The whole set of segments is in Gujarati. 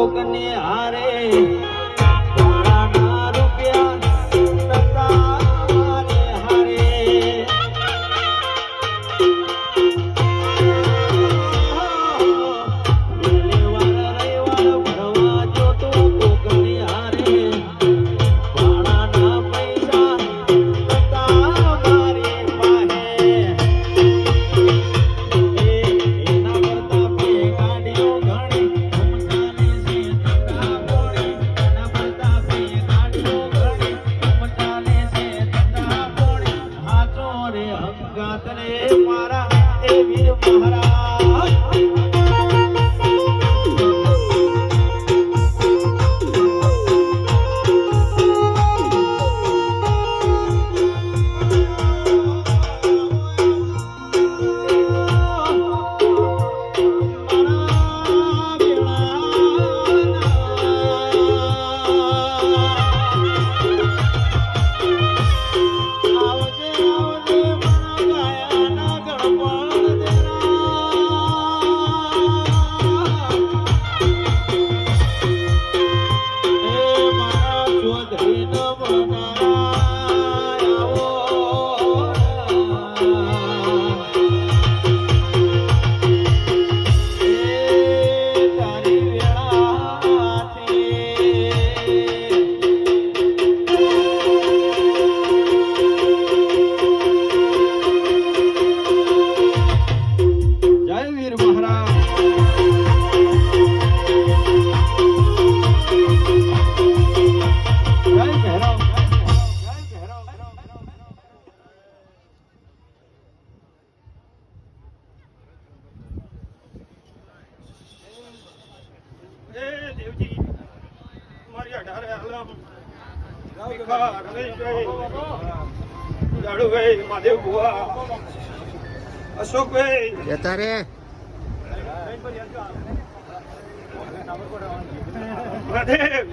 કોકને હારે વાળાના રૂપિયા તતા મારે હારે મારા એ વીર મહારાજ મહાદેવ બુઆ અશોકભાઈ જતા રે મહાદેવ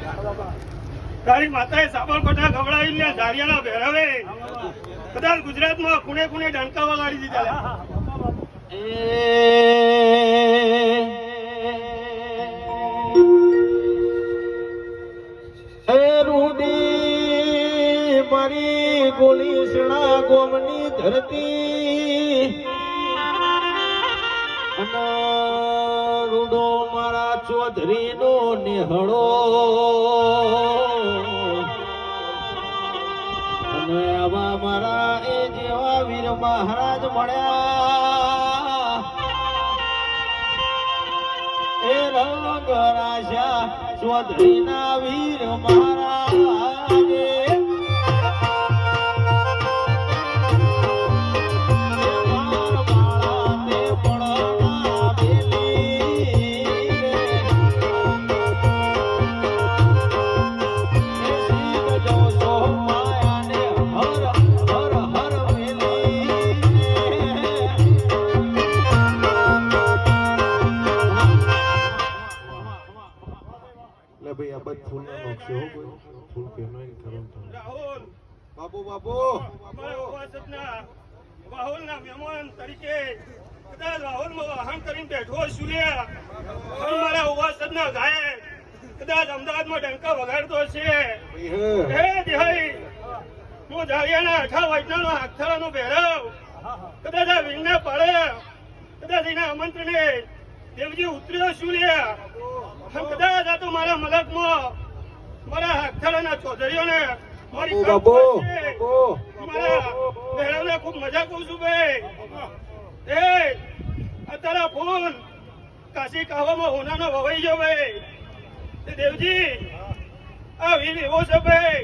તારી માતાએ સાબરકોટા ગવડાવીને ધારિયાના ભેરવે કદાચ ગુજરાતમાં ખૂણે ખૂણે ડંકા વગાડી દીધા મારી ગોલી સણા ગોમની ધરતી અને રૂડો મારા ચૌધરી નો નિહળો અને આવા મારા એ જેવા વીર મહારાજ મળ્યા એ રંગ રાશા ચૌધરી ના વીર મહારાજ બાબુ બાબુ રાહુલ ના મહેમાન તરીકે કદાચ રાહુલ માં વાહન કરીને બેઠો છું મારા ઉવાસદ ના ગાયક કદાચ અમદાવાદમાં ડંકા વગાડતો છે હું ધારિયાના 18 વર્ષનો હાથાળાનો ભેરવ કદાચ આ વીંગના પાડે કદાચ એના આમંત્રણે દેવજી ઉતર્યો છું કદાચ આ તો મારા મલકમાં મારા હાથાળાના ચૌધરીઓને મારી મારા ખૂબ મજા કરું છું ભાઈ તારા ફોન કાશી કાવામાં હોનાનો વવાઈ ગયો ભાઈ દેવજી આ વીર એવો છે ભાઈ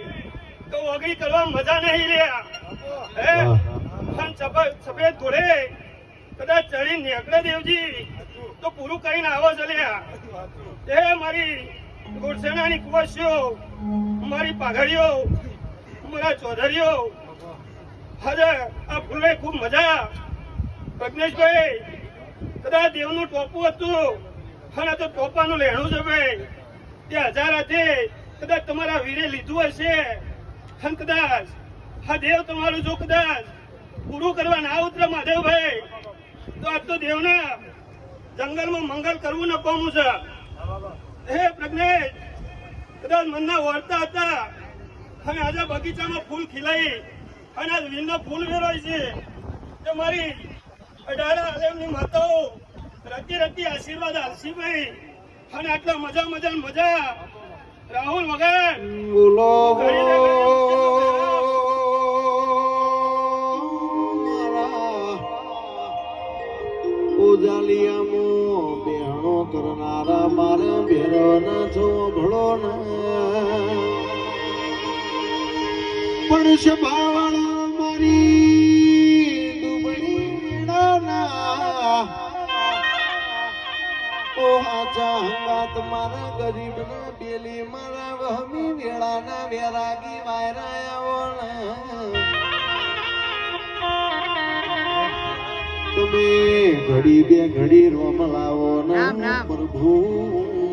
તો વગડી કરવા મજા નહીં રહ્યા સફેદ ઘોડે કદાચ ચડી નીકળે દેવજી તો પૂરું કરીને આવો ચલ્યા એ મારી ગોળસેનાની કુવાસીઓ મારી પાઘડીઓ મારા ચૌધરીઓ હવે આ ફૂલે ખૂબ મજા પ્રજ્ઞેશભાઈ કદાચ દેવનું ટોપું હતું અને તો ટોપાનું લેણું છે ભાઈ તે 1000 હાથે કદાચ તમારા વીરે લીધું હશે અને કદાચ આ દેવ તમારું જો કદાચ પૂરું કરવા ના ઉતરે મહાદેવભાઈ તો આજ તો દેવના જંગલમાં મંગલ કરવું ન પામું છે હે પ્રજ્ઞેશ, કદાચ મનના વળતા હતા અને આજે બગીચામાં ફૂલ ખીલાઈ અને આ વીરનો ફૂલ વેરોય છે તે મારી 18 આલેમની માતાઓ રતી રતી આશીર્વાદ આલસી ભાઈ અને આટલા મજા રાહુલ વગર બોલો ઉજાલિયામાં બેહણો કરનારા મારા ભેરો ના છો ભળો ના પણ સભાવાળા મારી દુબળી મેળાના ઓ હાચા હંગાત મારા ગરીબ ના બેલી મારા વહમી વેળાના વેરાગી વાયરાયા તમે ઘડી બે ઘડી રોમ લાવો ના પ્રભુ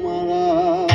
મારા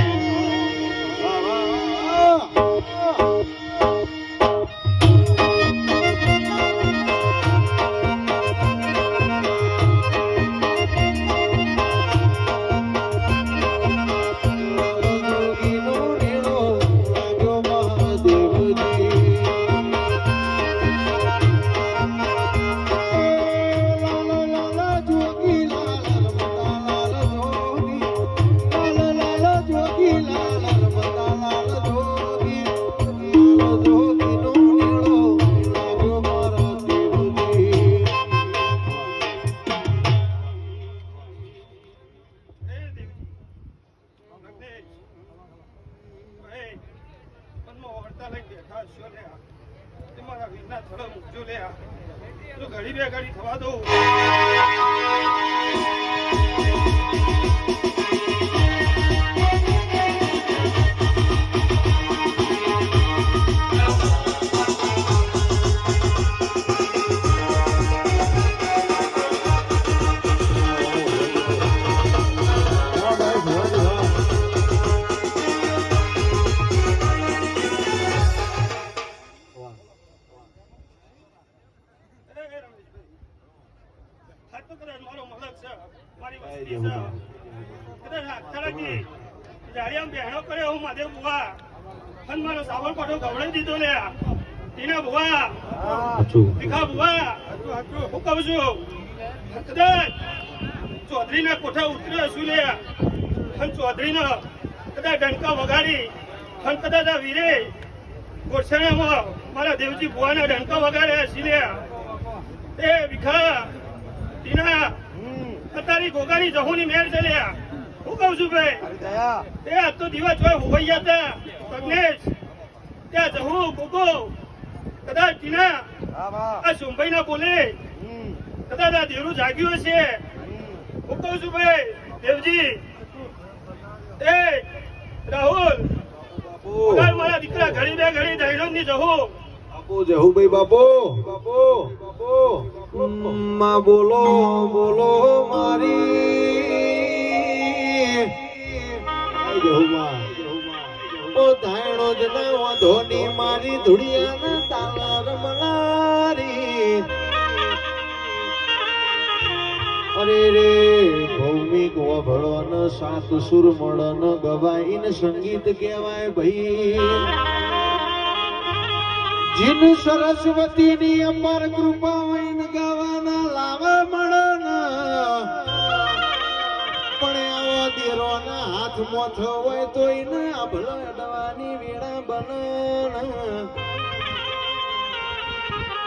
ઘડી બે ઘડી થવા દો મારો સાવર કોઠો ગવડાવી દીધો લે ટીના ભુવા ભીખા ભુવા હું કહું છું કદાચ ચૌધરી ના કોઠા ઉતર્યો છું લે અને ચૌધરી નો કદાચ ડંકા વગાડી અને કદાચ આ વીરે ગોરસણામાં મારા દેવજી ભુવાના ડંકા વગાડ્યા છે લે એ ભીખા ટીના તારી ગોગાની જહુની મેર છે લે હું કહું છું ભાઈ એ આજ તો દિવસ હોય હોઈ ગયા પ્રજ્ઞેશ ત્યાં જહું ગોગો કદાચ ટીના આ સોમભાઈ ના બોલે કદાચ આ દેવરું જાગ્યું હશે હું કહું છું ભાઈ દેવજી એ રાહુલ મારા દીકરા ઘડી બે ઘડી દહીડો ની જહું જહુભાઈ બાપુ માં બોલો બોલો મારી ઓ ધાયણો જ ના વાંધોની મારી ધુડિયાના તાલા રમનારી અરે રે ભૌમિક વભળન સાત સુર મળન ગવાઈન સંગીત કહેવાય ભાઈ જીન સરસ્વતી ની અપાર કૃપા વૈન ગાવાના લાવા મળન પણ આવો દેરો ના હાથ મોથ હોય તોય ને અભળ અડવાની વેળા બનન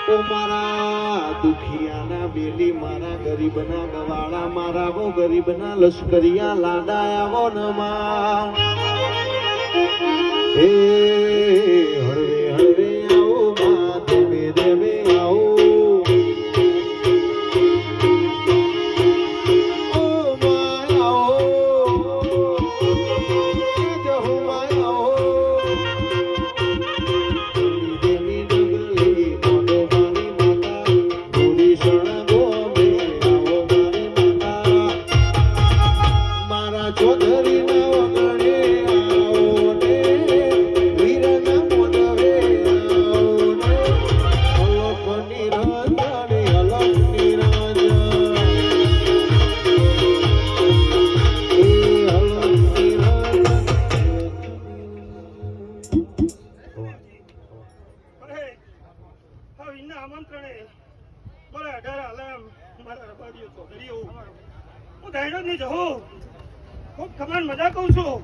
ઓ મારા દુખિયાના બેલી મારા ગરીબના ગવાળા મારા વો ગરીબના લશ્કરિયા લાડા આવો ન માં હે હળવે હળવે ટાઈડો ની જવું ખૂબ ખમાન મજા કહું છું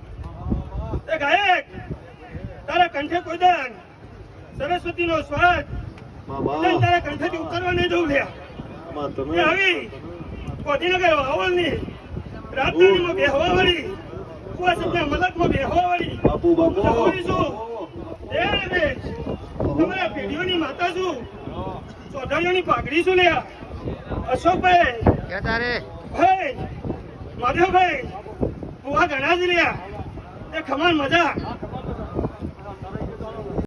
એ ગાયક તારા કંઠે કોઈ દાન સરસ્વતી નો સ્વાદ તારા કંઠેથી ઉતરવા નહીં દઉં લ્યા એ આવી કોઠીનગર વાવલની રાજધાનીમાં બેહવા વાળી કુવાસના મલકમાં બેહવા વાળી બાપુ બાપુ સહોરી છું એ રે તમારા પેઢીઓની માતા છું ચૌધરીઓની પાઘડી છું લ્યા અશોકભાઈ ભાઈ માધવભાઈ બુવા ઘણા જ લ્યા એ ખમાન મજા